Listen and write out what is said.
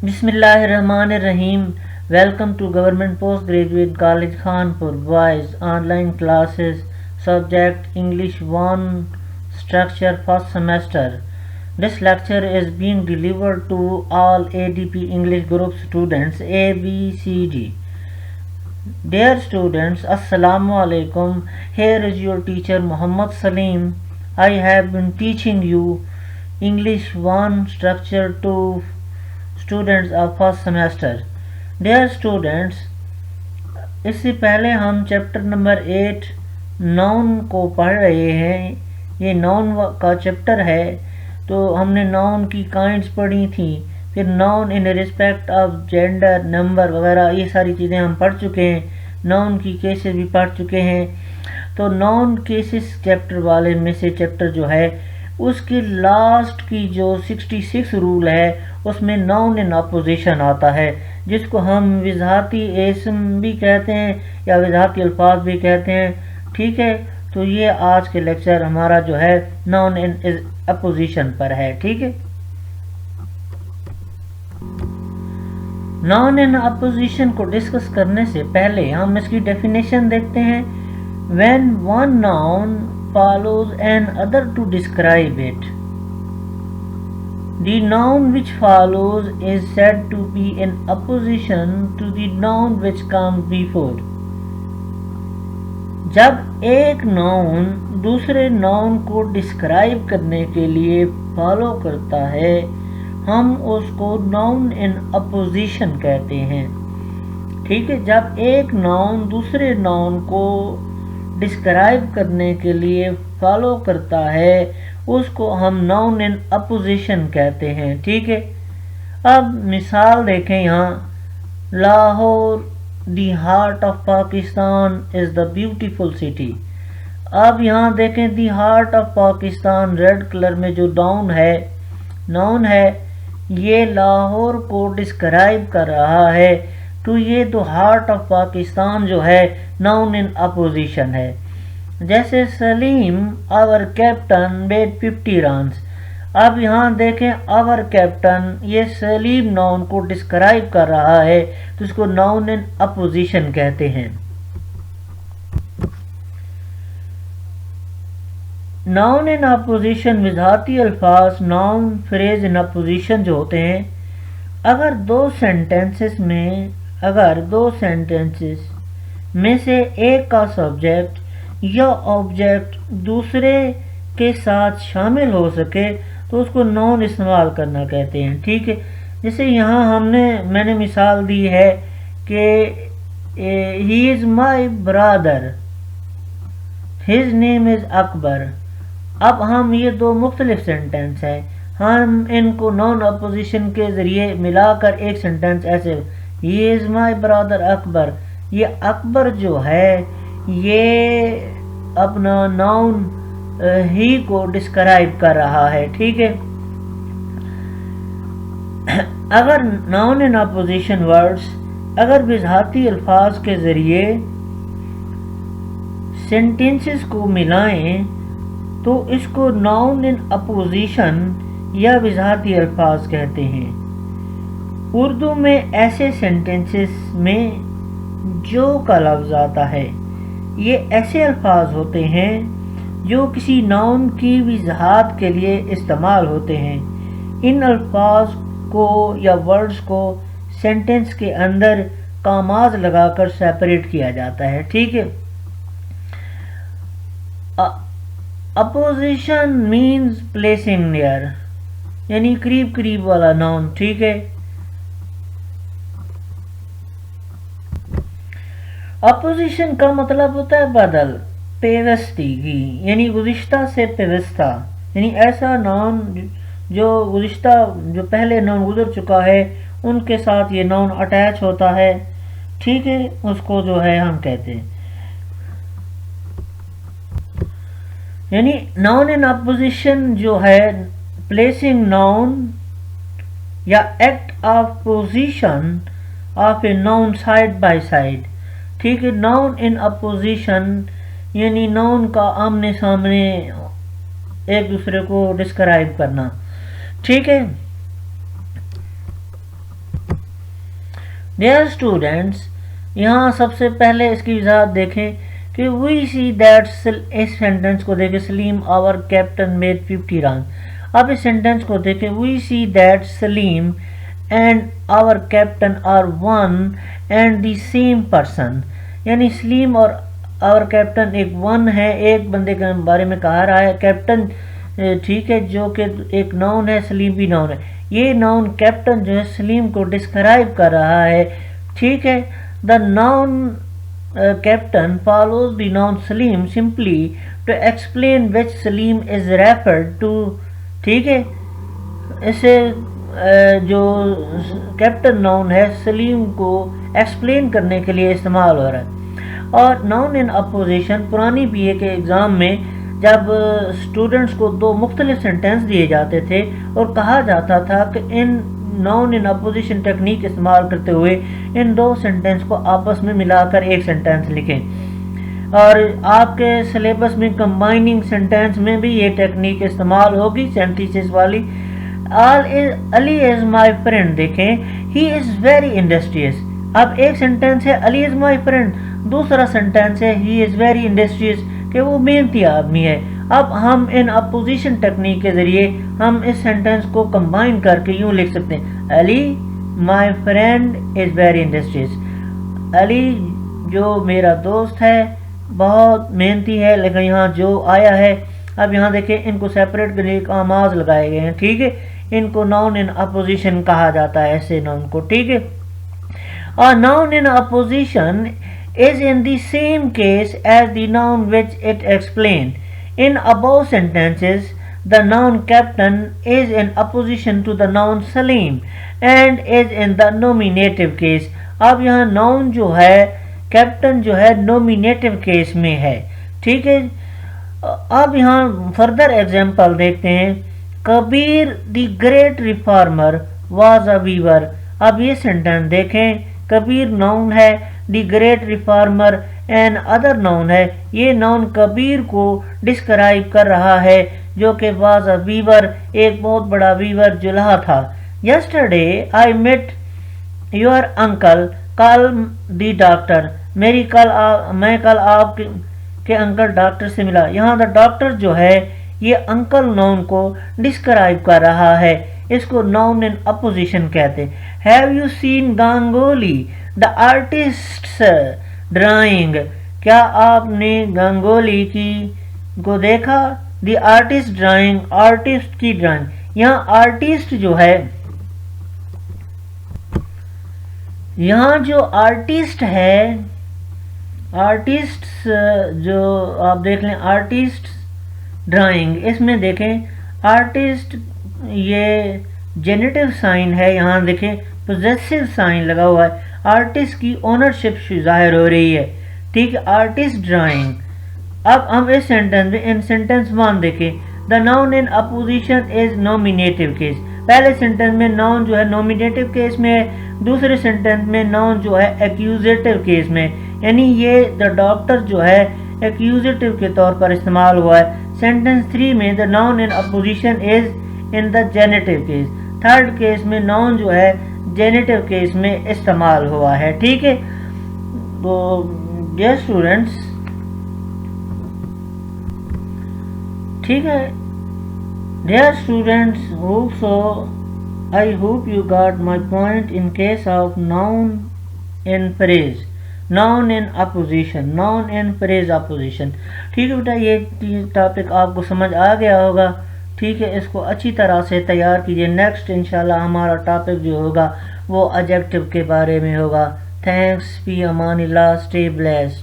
Bismillahirrahmanirrahim. Welcome to Government Postgraduate College Khanpur Boys Online Classes. Subject English 1 Structure First Semester. This lecture is being delivered to all ADP English Group students A, B, C, D. Dear students, Assalamu alaikum. Here is your teacher Muhammad Salim. I have been teaching you English 1 Structure 2 students of first semester. Dear students, इससे पहले हम chapter number 8 noun को पढ़ रहे हैं. ये noun का chapter है. तो हमने नाउन की काइंड्स पढ़ी थी, फिर noun in respect of gender, number वगैरह ये सारी चीज़ें हम पढ़ चुके हैं. नाउन की केसेस भी पढ़ चुके हैं. तो नाउन केसेस चैप्टर वाले में से चैप्टर जो है उसकी लास्ट की जो 66 रूल है उसमें नाउन इन अपोजिशन आता है, जिसको हम विज़ाती इसम भी कहते हैं या विज़ाती अल्फाज भी कहते हैं. ठीक है, तो ये आज के लेक्चर हमारा जो है नाउन इन अपोजिशन पर है. ठीक है, नाउन इन अपोजिशन को डिस्कस करने से पहले हम इसकी डेफिनेशन देखते हैं. When one noun follows an other to describe it, the noun which follows is said to be in opposition to the noun which comes before. जब एक नाउन दूसरे नाउन को डिस्क्राइब करने के लिए फॉलो करता है हम उसको नाउन इन अपोजिशन कहते हैं. ठीक है, जब एक नाउन दूसरे नाउन को डिस्क्राइब करने के लिए फॉलो करता है उसको हम नाउन इन अपोजिशन कहते हैं. ठीक है, अब मिसाल देखें. यहाँ Lahore the heart of Pakistan is the beautiful city. अब यहाँ देखें the heart of Pakistan red colour में जो नाउन है ये लाहौर को डिस्क्राइब कर रहा है. तो ये तो हार्ट ऑफ पाकिस्तान जो है नाउन इन अपोजिशन है. जैसे Salim our captain made 50 runs. अब यहाँ देखें आवर कैप्टन ये सलीम नाउन को डिस्क्राइब कर रहा है तो इसको नाउन इन अपोजिशन कहते हैं. नाउन इन अपोजिशन विज़ाती अल्फाज नाउन फ्रेज इन अपोजिशन जो होते हैं, अगर दो सेंटेंसेस में से एक का सब्जेक्ट या ऑब्जेक्ट दूसरे के साथ शामिल हो सके तो उसको नाउन इस्तेमाल करना कहते हैं. ठीक है, जैसे यहाँ मैंने मिसाल दी है कि he is my brother, his name is Akbar. अब हम ये दो मुख्तलिफ सेंटेंस हैं, हम इनको नाउन अपोजिशन के ज़रिए मिलाकर एक सेंटेंस ऐसे he is my brother Akbar. ये अकबर जो है ये अपना नाउन ही को डिस्क्राइब कर रहा है. ठीक है, अगर नाउन इन अपोजिशन वर्ड्स अगर विज़ाती अल्फाज के ज़रिए सेंटेंसेस को मिलाएं तो इसको नाउन इन अपोजिशन या विज़ाती अल्फाज कहते हैं. उर्दू में ऐसे सेंटेंसेस में जो का लफ्ज़ आता है ये ऐसे अल्फाज होते हैं जो किसी नाउन की वजाहत के लिए इस्तेमाल होते हैं. इन अल्फाज को या वर्ड्स को सेंटेंस के अंदर कामाज लगाकर सेपरेट किया जाता है. ठीक है, अपोजिशन मीन्स प्लेसिंग नियर, यानी करीब करीब वाला नाउन. ठीक है, अपोजिशन का मतलब होता है बदल, पेवस्तीगी, यानी गुज़िश्ता से पेवस्ता, यानी ऐसा नाउन जो पहले नाउन गुजर चुका है उनके साथ ये नाउन अटैच होता है. ठीक है, उसको जो है हम कहते हैं. यानी नाउन इन अपोजिशन जो है प्लेसिंग नाउन या act of position of a noun side by side. ठीक है, नाउन इन अपोजिशन यानी नाउन का आमने सामने एक दूसरे को डिस्क्राइब करना. ठीक है, डियर स्टूडेंट्स, यहाँ सबसे पहले इसकी वजाहत देखें कि वी सी दैट, इस सेंटेंस को देखें, Salim our captain made 50 run. अब इस सेंटेंस को देखें, we see that Salim and our captain are one and the same person, यानी सलीम और आवर कैप्टन एक वन है, एक बंदे के बारे में कहा रहा है। कैप्टन ठीक है, जो कि एक नाउन है, सलीम भी नाउन है। ये नाउन कैप्टन जो है सलीम को डिस्क्राइब कर रहा है, ठीक है। The noun captain follows the noun Salim simply to explain which Salim is referred to, ठीक है। इसे जो कैप्टन नाउन है सलीम को एक्सप्लेन करने के लिए इस्तेमाल हो रहा है। और नाउन इन अपोजिशन, पुरानी बीए के एग्ज़ाम में जब स्टूडेंट्स को दो मुख्तलिफ सेंटेंस दिए जाते थे और कहा जाता था कि इन नाउन इन अपोजिशन टेक्निक इस्तेमाल करते हुए इन दो सेंटेंस को आपस में मिलाकर एक सेंटेंस लिखें। और आपके सिलेबस में कंबाइनिंग सेंटेंस में भी ये टेक्निक इस्तेमाल होगी, सिंथेसिस वाली। अली इज़ माई फ्रेंड, देखें, ही इज़ वेरी इंडस्ट्रियस। अब एक सेंटेंस है अली इज़ माई फ्रेंड, दूसरा सेंटेंस है ही इज़ वेरी इंडस्ट्रियस, कि वो मेहनती आदमी है। अब हम इन अपोजिशन टेक्निक के ज़रिए हम इस सेंटेंस को कंबाइन करके यूँ लिख सकते हैं, Ali my friend is very industrious. Ali जो मेरा दोस्त है बहुत मेहनती है, लेकिन यहाँ जो आया है, अब यहाँ देखें, इनको सेपरेट के लिए आमाज लगाए गए हैं, ठीक है। इनको नाउन इन अपोजिशन कहा जाता है, ऐसे नाउन को, ठीक है। और noun in opposition is in the same case as the noun which it explained. In above sentences, the noun captain is in opposition to the noun Salim and is in the nominative case. अब यहाँ noun जो है captain जो है nominative case में है, ठीक है। अब यहाँ फर्दर एग्जाम्पल देखते हैं। Kabir the great reformer was a weaver. अब ये सेंटेंस देखें, कबीर नाउन है, the great reformer and other noun है। ये नाउन कबीर को डिस्क्राइब कर रहा है, जो कि वाज अ वीवर, एक बहुत बड़ा वीवर जुल्हा था। Yesterday I met your uncle call the doctor. मैं कल आपके अंकल डॉक्टर से मिला। यहाँ द डॉक्टर जो है ये अंकल नाउन को डिस्क्राइब कर रहा है, इसको नाउन इन अपोजिशन कहते हैं। Have you seen Ganguly the artist drawing. क्या आपने गांगुली की को देखा? द आर्टिस्ट ड्राइंग, आर्टिस्ट की ड्राइंग। यहाँ आर्टिस्ट जो है, यहाँ जो आर्टिस्ट है, आर्टिस्ट जो आप देख लें, आर्टिस्ट ड्राइंग, इसमें देखें आर्टिस्ट ये जेनेटिव साइन है, यहाँ देखें पोजेसिव साइन लगा हुआ है, आर्टिस्ट की ओनरशिप जाहिर हो रही है, ठीक है। Artist drawing. अब हम इस सेंटेंस में इन सेंटेंस 1 देखें, the noun in opposition is nominative case. पहले सेंटेंस में नाउन जो है नॉमिनेटिव केस में है, दूसरे सेंटेंस में नाउन जो है एक्यूजेटिव केस में, यानी ये द डॉक्टर जो है एक्यूजेटिव के तौर पर इस्तेमाल हुआ है। सेंटेंस 3 में the noun in opposition is in the generative case. Third case में नाउन जो है जेनेटिव केस में इस्तेमाल हुआ है, ठीक है। तो डियर स्टूडेंट्स, ठीक है, dear students, hope so I hope you got my point in case of noun in phrase, noun in opposition, noun in phrase opposition। ठीक है बेटा, ये टॉपिक आपको समझ आ गया होगा, ठीक है। इसको अच्छी तरह से तैयार कीजिए। नेक्स्ट इंशाल्लाह हमारा टॉपिक जो होगा वो एडजेक्टिव के बारे में होगा। थैंक्स, फी अमानिल्लाह, स्टे ब्लेस्ड।